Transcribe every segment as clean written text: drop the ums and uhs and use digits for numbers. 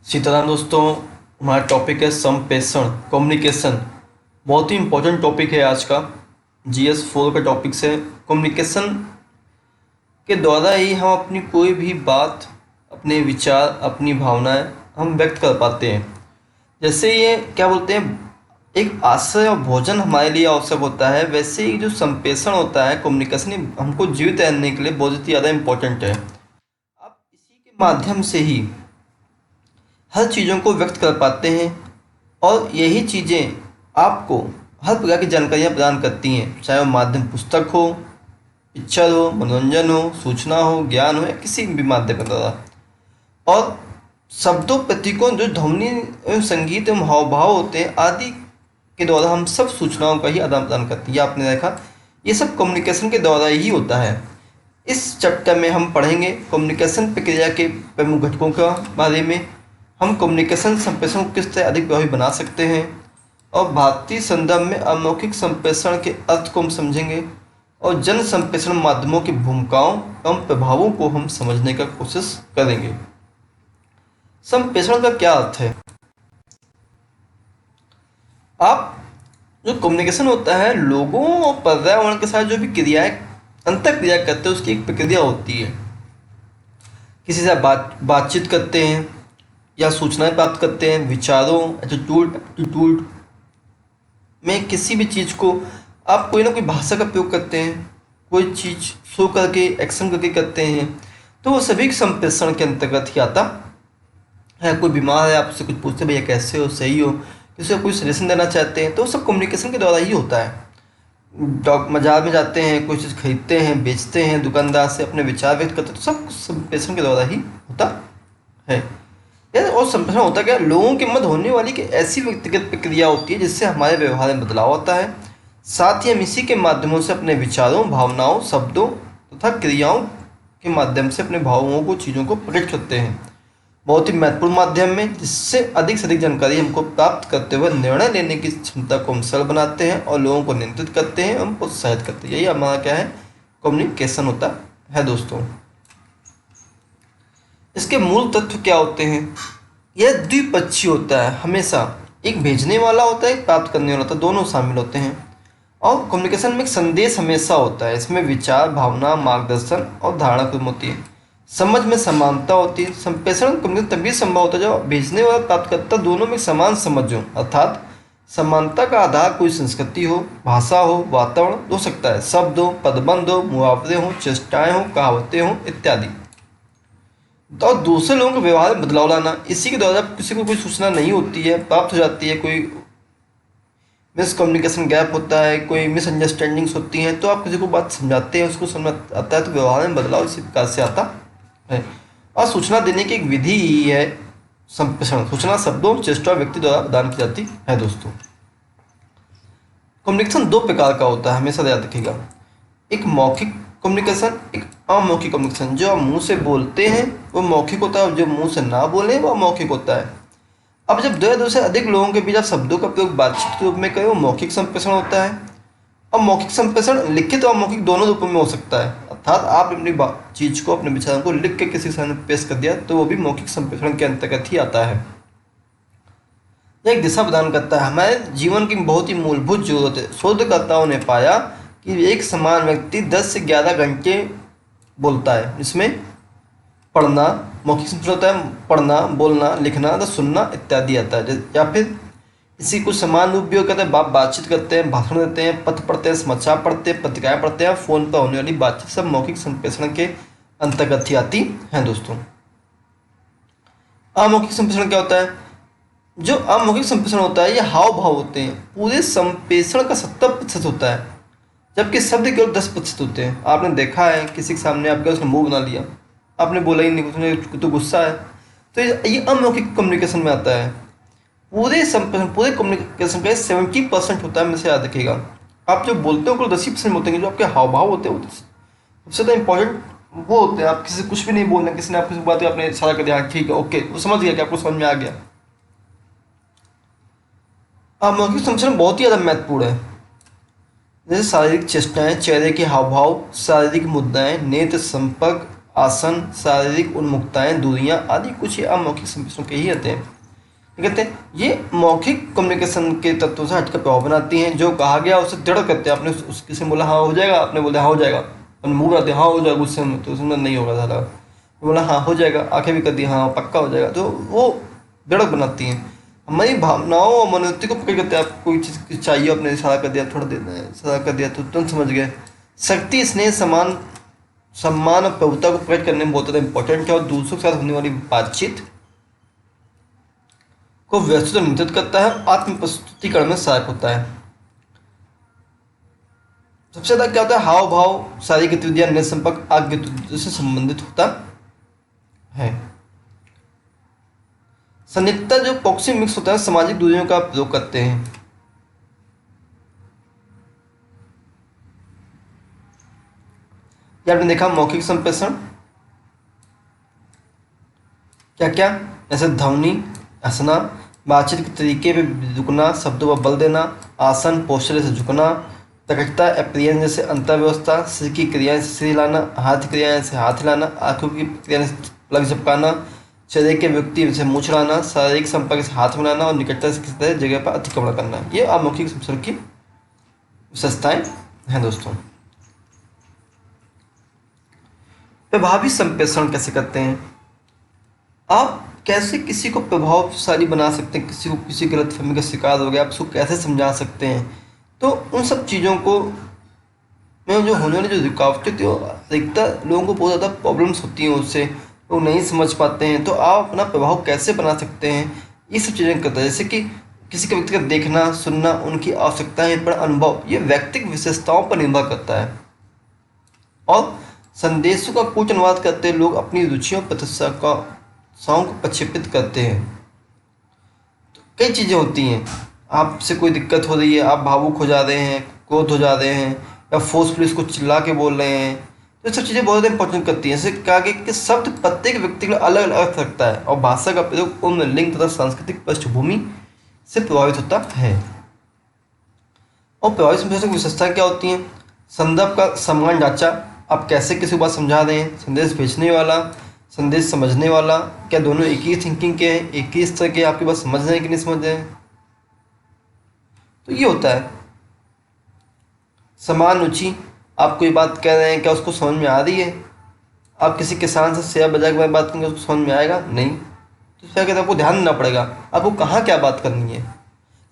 सीताराम दोस्तों। हमारा टॉपिक है संप्रेषण कम्युनिकेशन। बहुत ही इम्पोर्टेंट टॉपिक है आज का। GS 4 का टॉपिक है कम्युनिकेशन के द्वारा ही हम अपनी कोई भी बात, अपने विचार, अपनी भावनाएं हम व्यक्त कर पाते हैं। जैसे ये क्या बोलते हैं, एक आश्रय और भोजन हमारे लिए आवश्यक होता है, वैसे ही जो संप्रेषण होता है कम्युनिकेशन, हमको जीवित रहने के लिए बहुत ही ज़्यादा इम्पोर्टेंट है। आप इसी के माध्यम से ही हर चीज़ों को व्यक्त कर पाते हैं और यही चीज़ें आपको हर प्रकार की जानकारियाँ प्रदान करती हैं, चाहे वो माध्यम पुस्तक हो, पिक्चर हो, मनोरंजन हो, सूचना हो, ज्ञान हो, या किसी भी माध्यम के द्वारा। और शब्दों, प्रतीकों, जो ध्वनि एवं संगीत एवं हाव भाव होते हैं आदि के द्वारा हम सब सूचनाओं का ही आदान प्रदान करते हैं। ये आपने देखा, ये सब कम्युनिकेशन के द्वारा ही होता है। इस चैप्टर में हम पढ़ेंगे कम्युनिकेशन प्रक्रिया के प्रमुख घटकों का बारे में। हम कम्युनिकेशन संप्रेषण को किस तरह अधिक प्रभावी बना सकते हैं और भारतीय संदर्भ में अमौखिक संप्रेषण के अर्थ को हम समझेंगे और जन संप्रेषण माध्यमों की भूमिकाओं एवं प्रभावों को हम समझने का कोशिश करेंगे। संप्रेषण का क्या अर्थ है? आप जो कम्युनिकेशन होता है, लोगों और पर्यावरण के साथ जो भी क्रियाएं अंतर क्रिया करते हैं, उसकी एक प्रक्रिया होती है। किसी से बातचीत करते हैं या सूचनाएं प्राप्त करते हैं, विचारों, एटीट्यूड में किसी भी चीज़ को आप कोई ना कोई भाषा का प्रयोग करते हैं, कोई चीज़ शो करके, एक्शन करके करते हैं, तो वो सभी संप्रेषण के अंतर्गत ही आता है। कोई बीमार है, आप उससे कुछ पूछते भैया कैसे हो, सही हो, किसी को कोई सजेशन देना चाहते हैं, तो सब कम्युनिकेशन के द्वारा ही होता है। बाजार में जाते हैं, कोई चीज़ खरीदते हैं, बेचते हैं, दुकानदार से अपने विचार व्यक्त करते हैं, तो सब संप्रेषण के द्वारा ही होता है। और संप्रेषण होता क्या, लोगों के मध्य होने वाली कि ऐसी व्यक्तिगत प्रक्रिया होती है जिससे हमारे व्यवहार में बदलाव आता है। साथ ही हम इसी के माध्यमों से अपने विचारों, भावनाओं, शब्दों तथा क्रियाओं के माध्यम से अपने भावों को, चीज़ों को प्रकट करते हैं। बहुत ही महत्वपूर्ण माध्यम में, जिससे अधिक से अधिक जानकारी हमको प्राप्त करते हुए निर्णय लेने की क्षमता को हम सरल बनाते हैं और लोगों को नियंत्रित करते हैं, हम प्रोत्साहित करते हैं। यही हमारा क्या है, कम्युनिकेशन होता है दोस्तों। इसके मूल तत्व क्या होते हैं? यह द्विपक्षीय होता है। हमेशा एक भेजने वाला होता है, एक प्राप्त करने वाला होता है, दोनों शामिल होते हैं। और कम्युनिकेशन में एक संदेश हमेशा होता है, इसमें विचार, भावना, मार्गदर्शन और धारणा कुछ होती है। समझ में समानता होती है। संप्रेषण कम्युनिकेशन तभी संभव होता है जब भेजने वाला प्राप्तकर्ता दोनों में समान समझ हो, अर्थात समानता का आधार कोई संस्कृति हो, भाषा हो, वातावरण हो सकता है, शब्द हो, पदबंध हो, मुहावरे हो, चेष्टाएं हो, कहावतें हो इत्यादि। तो दूसरे लोगों के व्यवहार में बदलाव लाना, इसी के द्वारा किसी को कोई सूचना नहीं होती है, प्राप्त हो जाती है, कोई मिसकम्युनिकेशन गैप होता है, कोई मिसअंडरस्टैंडिंग्स होती हैं, तो आप किसी को बात समझाते हैं, उसको समझ आता है, तो व्यवहार में बदलाव इसी प्रकार से आता है। और सूचना देने की एक विधि ही है संप्रेषण। सूचना शब्दों, चेष्टा, व्यक्ति द्वारा प्रदान की जाती है दोस्तों। कम्युनिकेशन दो प्रकार का होता है, हमेशा याद रखिएगा। एक मौखिक कम्युनिकेशन, एक अमौखिक कम्युनिकेशन। जो आप मुंह से बोलते हैं वो मौखिक होता है, जो मुंह से ना बोले वो अमौखिक होता है। अब जब दो से अधिक लोगों के बीच आप शब्दों का प्रयोग बातचीत के रूप में करें, वो मौखिक संप्रेषण होता है। अब मौखिक संप्रेषण लिखित और अमौखिक दोनों रूपों में हो सकता है, अर्थात आप अपनी चीज़ को, अपने विचारों को लिख के किसी के सामने पेश कर दिया तो वो भी मौखिक संप्रेषण के अंतर्गत ही आता है। यह एक दिशा प्रदान करता है। हमारे जीवन की बहुत ही मूलभूत जरूरत है। शोधकर्ताओं ने पाया कि एक समान व्यक्ति 10 से 11 घंटे बोलता है। इसमें पढ़ना मौखिक संप्रेषण होता है, पढ़ना, बोलना, लिखना तथा सुनना इत्यादि आता है। या फिर इसी को समान रूप भी कहते हैं, बातचीत करते हैं, भाषण देते हैं, पत्र पढ़ते हैं, समाचार पढ़ते हैं, पत्रिकाएं पढ़ते हैं, फ़ोन पर होने वाली बातचीत, सब मौखिक संप्रेषण के अंतर्गत ही आती हैं दोस्तों। अमौखिक संप्रेषण क्या होता है? जो अमौखिक संप्रेषण होता है, ये हाव भाव होते हैं। पूरे संप्रेषण का 70% होता है, जबकि शब्द केवल 10% होते हैं। आपने देखा है किसी के सामने आपका उसने मुंह बना लिया, आपने बोला ही नहीं, उसने तो गुस्सा है, तो ये अमौखिक कम्युनिकेशन में आता है। पूरे कम्युनिकेशन का 70% होता है, में से याद रखिएगा। आप जो बोलते हो केवल 10% बोलते हैं, जो आपके हाव भाव होते हैं वो सबसे ज़्यादा इंपॉर्टेंट वो होते हैं। आप किसी कुछ भी नहीं बोल रहे, किसी ने आपकी बात आपने इशारा कर दिया, ठीक है, ओके, वो समझ गया कि आपको समझ में आ गया। अमौखिक संप्रेषण बहुत ही ज़्यादा महत्वपूर्ण है। जैसे शारीरिक चेष्टाएं, चेहरे के हाव भाव, शारीरिक मुद्राएं, नेत्र संपर्क आसन, शारीरिक उन्मुखताएं, दूरियां आदि कुछ ये अमौखिक संप्रेषण के ही होते हैं। ये कहते हैं ये मौखिक कम्युनिकेशन के तत्वों से हटकर प्रभाव बनाती हैं। जो कहा गया उसे दृढ़ करते हैं। आपने उस किसी ने बोला हाँ हो जाएगा, आपने बोला हाँ हो जाएगा, अपने मुँह बनाते हाँ हो जाएगा, गुस्से में तो उसमें नहीं होगा ज़्यादा, बोला हाँ हो जाएगा, आंखें भी कर दी हाँ पक्का हो जाएगा, तो वो दृढ़ बनाती हैं। हमारी भावनाओं और मनोवृत्ति को पकड़ करते आप कोई चीज़ चाहिए, आपने इशारा कर दिया, थोड़ा देना है, इशारा कर दिया तो तुरंत समझ गए। शक्ति, स्नेह, सम्मान और प्रभुता को प्रकट करने में बहुत ज़्यादा इंपॉर्टेंट है और दूसरों के साथ होने वाली बातचीत को व्यवस्थित और नियंत्रित करता है, आत्म प्रस्तुतिकरण में सहायक होता है। सबसे ज़्यादा क्या होता है, हाव भाव, शारीरिक गतिविधियां, नेत्र संपर्क आदि गतिविधियों से संबंधित होता है। सन्निहितता जो प्रोक्सेमिक्स होता है, सामाजिक दूरियों का प्रयोग करते हैं। आपने देखा मौखिक संप्रेषण क्या क्या, जैसे ध्वनि, हंसना, बातचीत के तरीके पे रुकना, शब्दों पर बल देना, आसन पोस्चर से झुकना, प्रकटता अपीयरेंस जैसे अंतर्व्यवस्था, सिर की क्रियाएं से सिर हिलाना, हाथ की क्रियाएं से हाथ हिलाना, आंखों की क्रियाएं से पलक झपकाना, शरीर के व्यक्ति से मुँह छुड़ाना, शारीरिक संपर्क से हाथ मिलाना और निकटता से किसी तरह जगह पर अतिक्रमण करना, ये अमौखिक संप्रेषण की विशेषताएं हैं दोस्तों। प्रभावी संप्रेषण कैसे करते हैं, आप कैसे किसी को प्रभावशाली बना सकते हैं, किसी को किसी गलतफहमी का शिकार हो गया आप उसको कैसे समझा सकते हैं, तो उन सब चीज़ों को में जो होने वाली जो रुकावटें होती है अधिकतर लोगों को बहुत ज़्यादा प्रॉब्लम्स होती हैं, उससे लोग नहीं समझ पाते हैं। तो आप अपना प्रभाव कैसे बना सकते हैं, ये सब चीज़ें करता है। जैसे कि किसी के व्यक्ति का देखना, सुनना, उनकी आवश्यकताएं पर अनुभव, ये व्यक्तिगत विशेषताओं पर निर्भर करता है। और संदेशों का कूट अनुवाद करते लोग अपनी रुचियों प्रत्याशाओं को प्रक्षेपित करते हैं। तो कई चीज़ें होती हैं, आपसे कोई दिक्कत हो रही है, आप भावुक हो जा रहे हैं, क्रोध हो जा रहे हैं, या फोर्सफुली उसको चिल्ला के बोल रहे हैं, तो ये सब चीज़ें बहुत ज़्यादा इंपॉर्टेंट करती हैं। जैसे कहा गया कि शब्द प्रत्येक व्यक्ति के लिए अलग अलग अर्थ रखता है और भाषा का प्रयोग उन लिंग तथा सांस्कृतिक पृष्ठभूमि से प्रभावित होता है। और प्रभावित संप्रेषण की विशेषताएं क्या होती हैं, संदर्भ का समान ढांचा, आप कैसे किसी को बात समझा रहे हैं, संदेश भेजने वाला, संदेश समझने वाला, क्या दोनों एक ही थिंकिंग के हैं, एक ही स्तर के, आपकी बात समझ रहे हैं कि नहीं समझ रहे हैं, तो ये होता है। समान रुचि, आप कोई बात कह रहे हैं क्या उसको समझ में आ रही है, आप किसी किसान से शेयर बाजार के बारे में बात करेंगे उसको समझ में आएगा नहीं, तो क्या कहते हैं आपको ध्यान देना पड़ेगा आपको कहाँ क्या बात करनी है,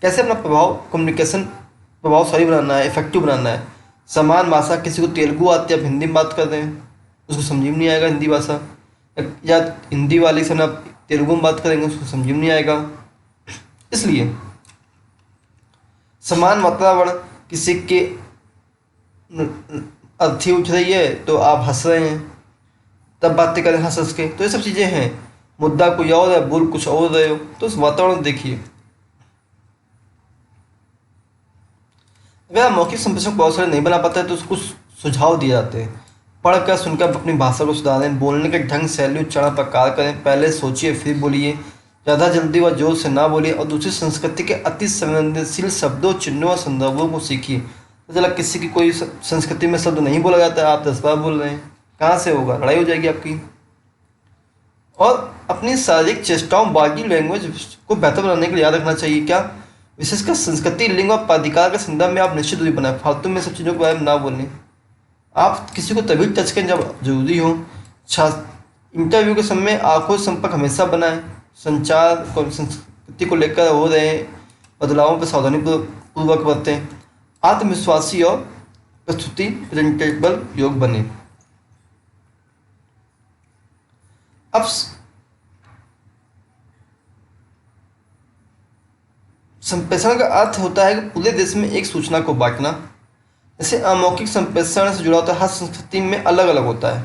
कैसे अपना प्रभाव कम्युनिकेशन प्रभावशाली बनाना है, इफेक्टिव बनाना है। समान भाषा, किसी को तेलुगु आती है आप हिंदी में बात कर रहे हैं उसको समझ में नहीं आएगा हिंदी भाषा, या हिंदी वाले से आप तेलुगु में बात करेंगे उसको समझ में नहीं आएगा। इसलिए समान वातावरण, किसी के अर्थी उठ रही है तो आप हंस रहे हैं तब बातें करें हंस हंस के, तो ये सब चीज़ें हैं। मुद्दा कोई और है, बोल कुछ और रहे हो, तो उस वातावरण देखिए। अगर आप मौखिक संप्रेषण प्रभावशाली नहीं बना पाते हैं तो उसको सुझाव दिए जाते हैं। पढ़कर सुनकर अपनी भाषा को सुधारें, बोलने के ढंग, शैली, उच्चारण प्रकार करें, पहले सोचिए फिर बोलिए, ज़्यादा जल्दी व जोर से ना बोलिए, और दूसरी संस्कृति के अति संवेदनशील शब्दों, चिन्हों और संदर्भों को सीखिए। तो चला किसी की कोई संस्कृति में शब्द नहीं बोला जाता है, आप 10 बार बोल रहे हैं, कहाँ से होगा, लड़ाई हो जाएगी आपकी। और अपनी शारीरिक चेष्टाओं, बॉडी लैंग्वेज को बेहतर बनाने के लिए याद रखना चाहिए क्या, विशेषकर संस्कृति, लिंग और प्राधिकार के संदर्भ में आप निश्चित दूरी बनाए, फालतू में सब चीज़ों के बारे में ना बोलें। आप किसी को तभी टच करें जब जरूरी हो। इंटरव्यू के समय आंखों से संपर्क हमेशा बनाएं। संचार संस्कृति को लेकर हो रहे बदलावों पर सावधानी पूर्वक बरतें। आत्मविश्वासी और प्रस्तुति प्रेजेंटेबल योग बने। अब संप्रेषण का अर्थ होता है कि पूरे देश में एक सूचना को बांटना। जैसे अमौखिक संप्रेषण से जुड़ा होता है, हर संस्कृति में अलग अलग होता है।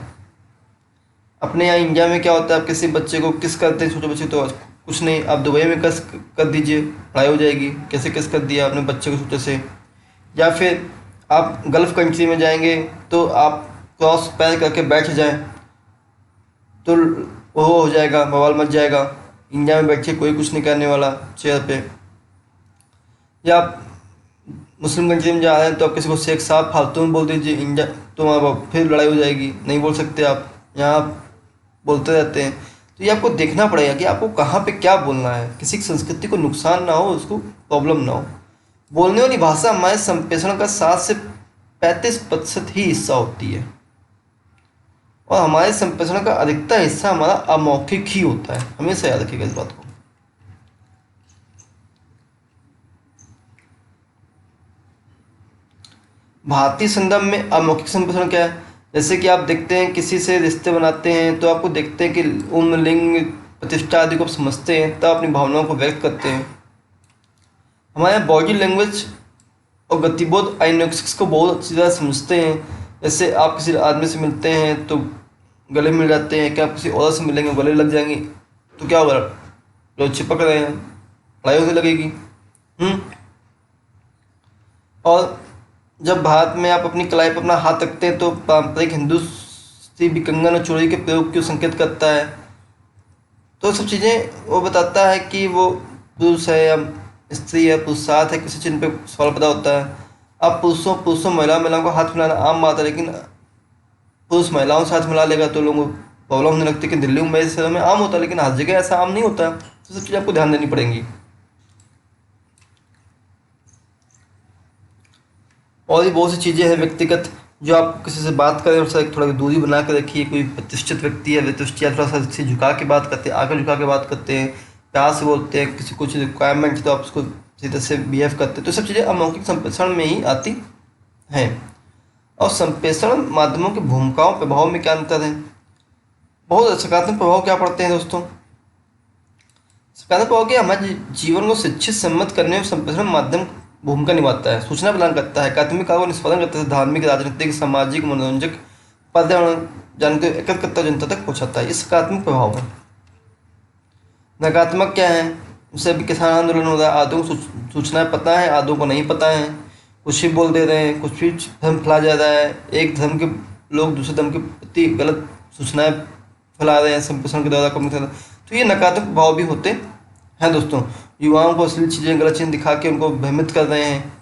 अपने यहाँ इंडिया में क्या होता है, आप किसी बच्चे को किस करते हैं, छोटे बच्चे तो कुछ नहीं, आप दुबई में किस कर दीजिए, लड़ाई हो जाएगी, कैसे किस कर दिया आपने बच्चे को छोटे से। या फिर आप गल्फ़ कंट्री में जाएंगे तो आप क्रॉस पैर करके बैठ जाएं तो वो हो जाएगा, बवाल मच जाएगा। इंडिया में बैठिए, कोई कुछ नहीं करने वाला चेयर पे। या आप मुस्लिम कंट्री में जा रहे हैं तो आप किसी को शेख साहब फालतू में बोल दीजिए इंडिया, तो वहाँ फिर लड़ाई हो जाएगी, नहीं बोल सकते आप। यहाँ बोलते रहते हैं। तो ये आपको देखना पड़ेगा कि आपको कहाँ पे क्या बोलना है, किसी की संस्कृति को नुकसान ना हो, उसको प्रॉब्लम ना हो। बोलने वाली भाषा हमारे संप्रेषण का 7 से 35% ही हिस्सा होती है, और हमारे संप्रेषण का अधिकतर हिस्सा हमारा अमौखिक ही होता है। हमेशा याद रखिएगा इस बात को। भारतीय संदर्भ में अमौखिक संप्रेषण क्या है? जैसे कि आप देखते हैं किसी से रिश्ते बनाते हैं तो आपको देखते हैं कि उम्र, लिंग, प्रतिष्ठा आदि को आप समझते हैं, तब अपनी भावनाओं को व्यक्त करते हैं। हमारे बॉडी लैंग्वेज और गतिबोध आइनोक्सिक्स को बहुत अच्छी तरह समझते हैं। जैसे आप किसी आदमी से मिलते हैं तो गले मिल जाते हैं, क्या आप किसी औरत से मिलेंगे गले लग जाएंगे तो क्या होगा? लोग चिपक रहे हैं, लड़ाई होने लगेगी। और जब भारत में आप अपनी कलाई पर अपना हाथ रखते हैं तो पारंपरिक हिंदू स्त्री भी कंगन और चूड़ी के प्रयोग को संकेत करता है। तो सब चीज़ें वो बताता है कि वो पुरुष है या स्त्री है, पुरुषार्थ है, किसी चीज़ पे सवाल पैदा होता है। अब पुरुषों महिलाओं को हाथ मिलाना आम बात है, लेकिन पुरुष महिलाओं से हाथ मिला लेगा तो लोगों को प्रॉब्लम होने लगती है कि दिल्ली मुंबई शहरों में आम होता है, लेकिन हर जगह ऐसा आम नहीं होता। तो सब चीज़ें आपको ध्यान देनी पड़ेंगी। और भी बहुत सी चीज़ें हैं व्यक्तिगत, जो आप किसी से बात करें उससे थोड़ा दूरी बना कर रखिए। कोई प्रतिष्ठित व्यक्ति है, प्रतिष्ठित या थोड़ा सा से झुका के बात करते हैं, आगे झुका के बात करते हैं, प्यार से बोलते हैं, किसी कुछ रिक्वायरमेंट तो आप उसको सीधे से बिहेव करते हैं। तो सब चीज़ें अमौखिक संप्रेषण में ही आती हैं। और संप्रेषण माध्यमों की भूमिकाओं प्रभाव में क्या अंतर है? बहुत सकारात्मक प्रभाव क्या पड़ते हैं दोस्तों? सकारात्मक प्रभाव क्या? हमारे जीवन को शिक्षित सम्मत करने में संप्रेषण माध्यम भूमिका निभाता है। सूचना प्रदान करता है, एकात्मिक कार्य को निष्पादन करता है, धार्मिक, राजनीतिक, सामाजिक, मनोरंजक, पर्यावरण जानकारी एकत्र करता जनता तक पहुंचाता है। ये सकारात्मक प्रभाव है। नकारात्मक क्या है? जैसे अभी किसान आंदोलन हो रहा है, आदों को सूचनाएं पता है, आदों को नहीं पता है, कुछ भी बोल दे रहे हैं, कुछ भी धर्म फैला जा रहा है, एक धर्म के लोग दूसरे धर्म के प्रति गलत सूचनाएं फैला रहे हैं संप्रेषण के द्वारा, कम्युनिकेशन। तो ये नकारात्मक प्रभाव भी होते हैं दोस्तों। युवाओं को अश्लील चीज़ें, गलत चीज़ें दिखा के उनको भ्रमित कर रहे हैं,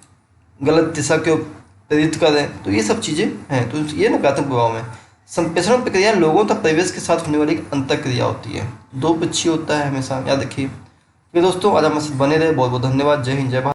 गलत दिशा को प्रेरित कर रहे हैं। तो ये सब चीज़ें हैं, तो ये नकारात्मक प्रभाव है। संप्रेषण प्रक्रिया लोगों तक परिवेश के साथ होने वाली एक अंतर क्रिया होती है, दो पक्षीय होता है, हमेशा याद रखिए। फिर दोस्तों आज हमारे साथ बने रहे, बहुत बहुत धन्यवाद। जय हिंद, जय भारत।